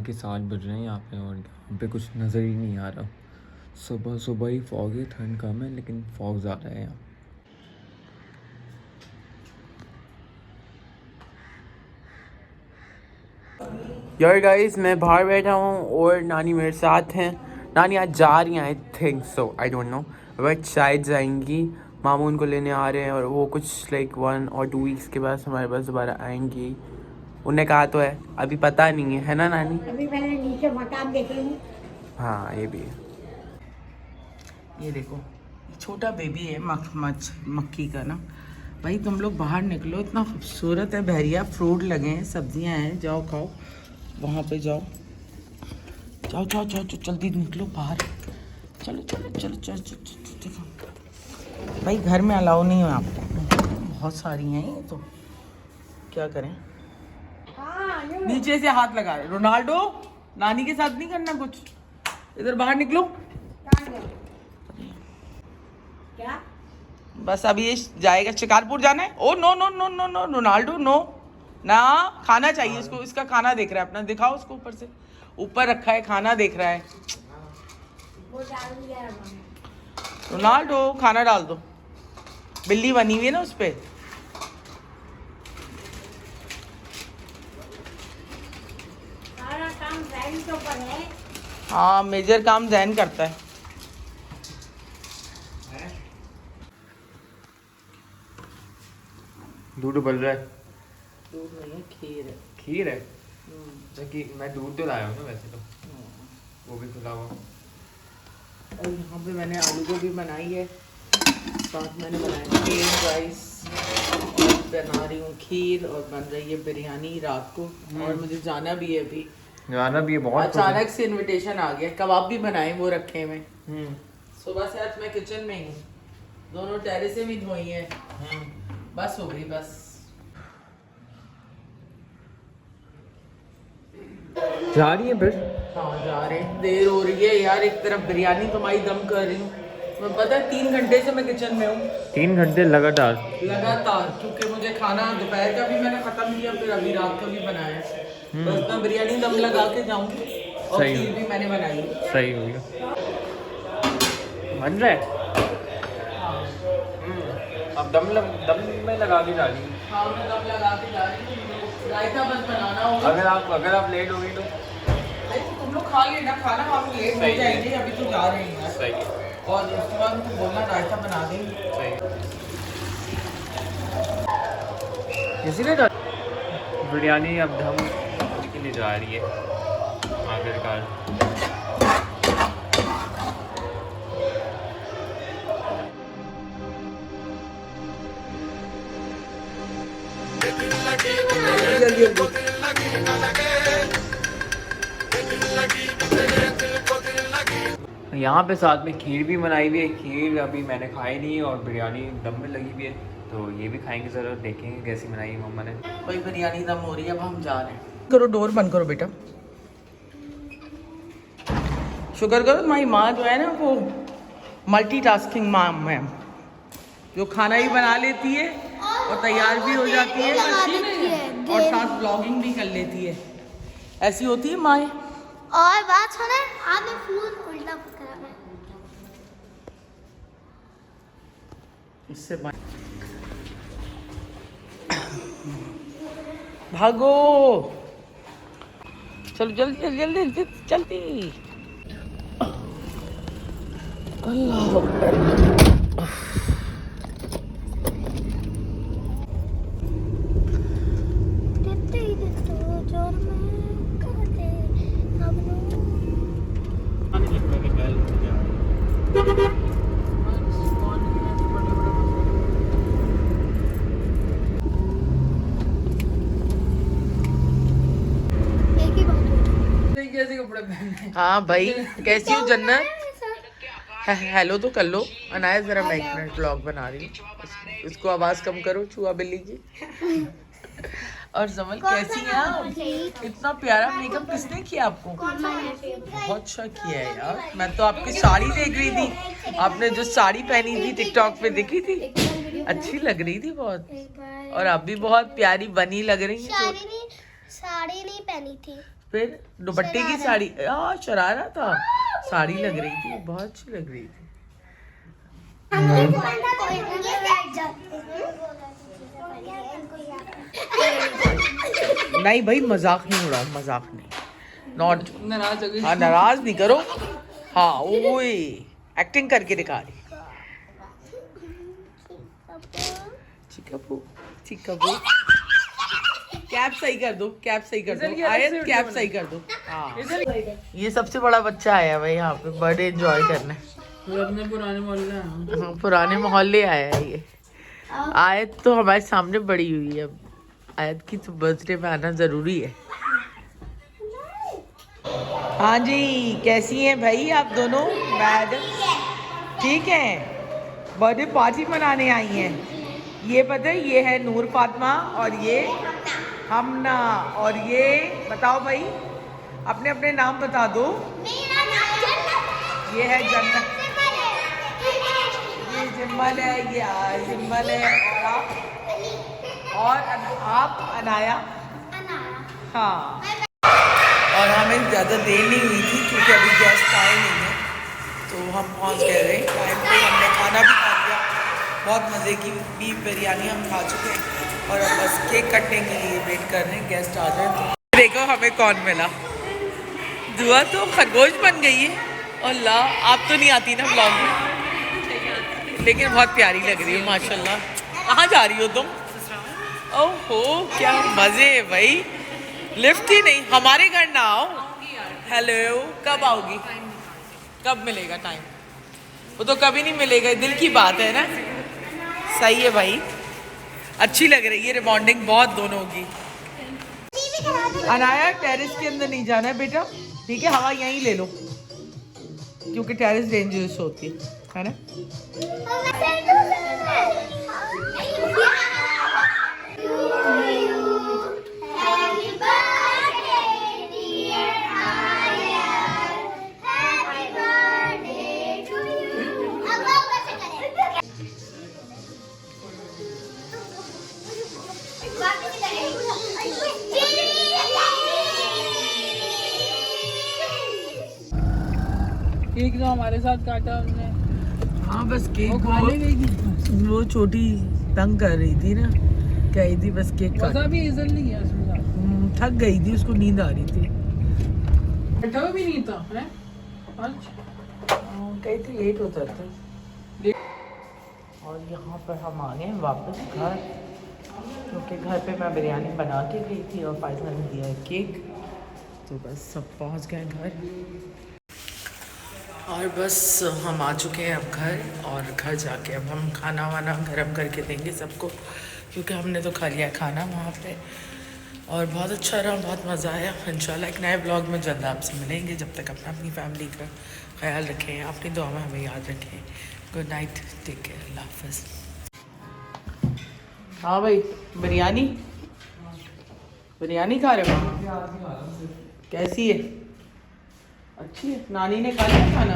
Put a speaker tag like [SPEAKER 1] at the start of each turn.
[SPEAKER 1] के 7 बज रहे हैं यहाँ पे और यहाँ पे कुछ नज़र ही नहीं आ रहा। सुबह सुबह ही फॉग है, ठंड कम है लेकिन फॉग ज़्यादा है यहाँ। यार गाइस मैं बाहर बैठा हूँ और नानी मेरे साथ हैं। नानी आज जा रही हैं, I think so, I don't know, but शायद जाएंगी। मामू उनको लेने आ रहे हैं और वो कुछ लाइक 1 और 2 वीक्स के बाद हमारे पास दोबारा आएंगी। उन्हें कहा तो है, अभी पता नहीं है ना नानी?
[SPEAKER 2] अभी मैंने नीचे मकान देखे हैं।
[SPEAKER 1] हाँ ये भी है।
[SPEAKER 3] ये देखो छोटा बेबी है मक्खी का ना। भाई तुम लोग बाहर निकलो, इतना खूबसूरत है बहरिया, फ्रूट लगे हैं, सब्जियां हैं, जाओ खाओ, वहाँ पे जाओ जाओ जाओ जाओ, जल्दी निकलो बाहर, चलो चलो चलो चलो चलो चलो। भाई घर में अलाउ नहीं है आपको, बहुत सारी हैं ये तो, क्या करें। नीचे से हाथ लगा रहे रोनाल्डो, नानी के साथ नहीं करना कुछ, इधर बाहर निकलो।
[SPEAKER 2] क्या
[SPEAKER 3] बस अभी ये जाएगा, शिकारपुर जाना है। Oh no no no no no Ronaldo no ना, खाना चाहिए इसको, इसका खाना देख रहा है अपना, दिखाओ उसको ऊपर से, ऊपर रखा है खाना देख रहा है। रोनाल्डो खाना डाल दो, बिल्ली बनी हुई है ना उस पे।
[SPEAKER 2] सारा काम जैन के ऊपर है।
[SPEAKER 3] हाँ मेजर काम जैन करता है।
[SPEAKER 1] दूध उबल रहा है।
[SPEAKER 3] दूध नहीं है, खीर है।
[SPEAKER 1] खीर है? कि मैं दूध तो लाया हूँ ना वैसे तो, वो भी खुला हुआ।
[SPEAKER 3] और यहाँ पे मैंने आलू गोभी बनाई है, साथ मैंने बनाया प्लेन राइस, बना रही हूँ खीर, और बन रही है बिरयानी रात को। और मुझे जाना भी है अभी,
[SPEAKER 1] जाना भी है, बहुत
[SPEAKER 3] अचानक से इनविटेशन आ गया। कबाब भी बनाए, वो रखे में। सुबह से आज मैं किचन में ही हूँ, दोनों टेरेसें भी धोई हैं, बस हो गई बस।
[SPEAKER 1] जा रही है फिर?
[SPEAKER 3] हाँ जा रहे हैं, देर हो रही है यार। एक तरफ बिरयानी तुम्हारी दम कर रही हूँ मैं, पता है 3 घंटे से मैं किचन में हूँ।
[SPEAKER 1] 3 घंटे लगातार?
[SPEAKER 3] क्योंकि मुझे खाना दोपहर का भी मैंने खत्म किया, फिर अभी रात का भी बनाया है। बस मैं बिरयानी दम लगा के जाऊंगी, और खीर भी मैंने बनाई है।
[SPEAKER 1] सही हो गया, बन रहा है। अब दम में लगा के जा रही हूँ।
[SPEAKER 3] हाँ मैं दम लगा के जा रही हूँ, रायता बस बनाना होगा।
[SPEAKER 1] अगर आप लेट हो गई तो
[SPEAKER 3] तुम लोग खा लेना खाना, आप लेट हो जाएंगे, अभी तो जा रहे हैं।
[SPEAKER 1] सही है।
[SPEAKER 3] और उसके बाद उनको बोलना रायता बना देंगे।
[SPEAKER 1] सही किसी ने बिरयानी अब दम के लिए जा रही है आखिरकार। यहाँ पे साथ में खीर भी बनाई हुई है। खीर अभी मैंने खाई नहीं है और बिरयानी दम में लगी हुई है, तो ये भी खाएंगे ज़रूर, देखेंगे कैसी बनाई है मम्मा ने।
[SPEAKER 3] कोई बिरयानी दम हो रही है, अब हम जा रहे हैं। करो डोर बंद करो बेटा। शुक्र करो तुम्हारी माँ जो है ना, वो मल्टीटास्किंग माँ मैम, जो खाना भी बना लेती है और तैयार भी हो जाती है, और साथ ब्लॉगिंग भी कर लेती है। ऐसी होती है माँ।
[SPEAKER 4] और बात सुने, आपने फूल उल्टा पकड़ा है।
[SPEAKER 3] इससे भागो, चलो जल्दी जल्दी जल्दी जल्दी। अल्लाह हाँ भाई, कैसी हो जन्नत? हेलो तो कर लो। अनाया जरा मैं 1 मिनट व्लॉग बना रही हूँ, इसको आवाज कम करो, चूहा बिल्ली की। और समझ कैसी है आप? इतना प्यारा मेकअप किसने किया आपको? बहुत अच्छा किया है यार। मैं तो आपकी साड़ी देख रही थी, आपने जो साड़ी पहनी थी टिकटॉक पे देखी थी, अच्छी लग रही थी बहुत। और आप भी बहुत प्यारी बनी लग रही है।
[SPEAKER 4] साड़ी नहीं पहनी थी।
[SPEAKER 3] फिर दुपट्टे की साड़ी, शरारा था, साड़ी लग रही थी, बहुत अच्छी लग रही थी। नहीं भाई मजाक नहीं उड़ाओ, मजाक नहीं, नॉट नाराज नहीं करो। हाँ ओए एक्टिंग करके दिखा रही। चिकापू चिकापू, कैप सही कर दो, कैप सही कर दो, आयत कैप सही कर दो। हाँ ये सबसे बड़ा बच्चा आया भाई यहाँ पे बर्थडे एंजॉय करने।
[SPEAKER 1] अपने पुराने मोहल्ले
[SPEAKER 3] हाँ पुराने मोहल्ले आया है ये। आयत तो हमारे सामने बड़ी हुई है, अब आयत की तो बर्थडे में आना जरूरी है। हाँ जी कैसी हैं भाई आप दोनों? मैडम ठीक है, बर्थडे पार्टी मनाने आई हैं। ये पता है ये है नूर फातिमा और ये हमना, और ये बताओ भाई अपने अपने नाम बता दो। ये है जन्नत, ये जिम्मल है, ये जिम्मल है, और आप अनाया। हाँ और हमें ज़्यादा देर नहीं हुई थी क्योंकि अभी गेस्ट आए नहीं हैं, तो हम पहुंच गए थे टाइम पे। हमने खाना भी खा लिया, बहुत मज़े की बीफ बिरयानी हम खा चुके हैं और अब बस केक कटने के लिए वेट कर रहे हैं गेस्ट आ जाए। तो देखो हमें कौन मिला, दुआ तो खरगोश बन गई है। और ला आप तो नहीं आती ना ब्लॉग में, लेकिन बहुत प्यारी लग रही हो माशाल्लाह। कहाँ जा रही हो तुम? ओहो क्या मज़े है भाई, लिफ्ट ही नहीं, हमारे घर ना आओ। हेलो कब आओगी? कब मिलेगा टाइम? वो तो कभी नहीं मिलेगा, दिल की बात है ना। सही है भाई, अच्छी लग रही है रिबॉन्डिंग बहुत दोनों की। अनाया टेरेस के अंदर नहीं जाना है बेटा, ठीक है, हवा यहीं ले लो क्योंकि टेरेस डेंजरस होती है ना।
[SPEAKER 1] केक जो हमारे साथ काटा हमने,
[SPEAKER 3] हाँ बस केक
[SPEAKER 1] खाने गई थी,
[SPEAKER 3] वो छोटी तंग कर रही थी ना, कह रही थी बस केक
[SPEAKER 1] वैसा भी इजल नहीं है उसमें,
[SPEAKER 3] थक गई थी, उसको नींद आ रही थी।
[SPEAKER 1] बैठा भी नहीं था है
[SPEAKER 3] कहीं थी लेट होता था। और यहाँ पर हम आ गए वापस घर, क्योंकि घर पे मैं बिरयानी बना के गई थी और फायदा ने दिया है केक, तो बस सब पहुँच गए घर। और बस हम आ चुके हैं अब घर, और घर जाके अब हम खाना वाना गर्म करके देंगे सबको, क्योंकि हमने तो खा लिया खाना वहाँ पे। और बहुत अच्छा रहा, बहुत मज़ा आया। इंशाल्लाह एक नए ब्लॉग में जल्द आपसे मिलेंगे। जब तक अपना अपनी फैमिली का ख्याल रखें, अपनी दुआ में हमें याद रखें। गुड नाइट, टेक केयर, अल्लाह हाफ़िज़। हाँ भाई बिरयानी बिरयानी खा रहे हो? कैसी है? अच्छी है। नानी ने खा लिया खाना?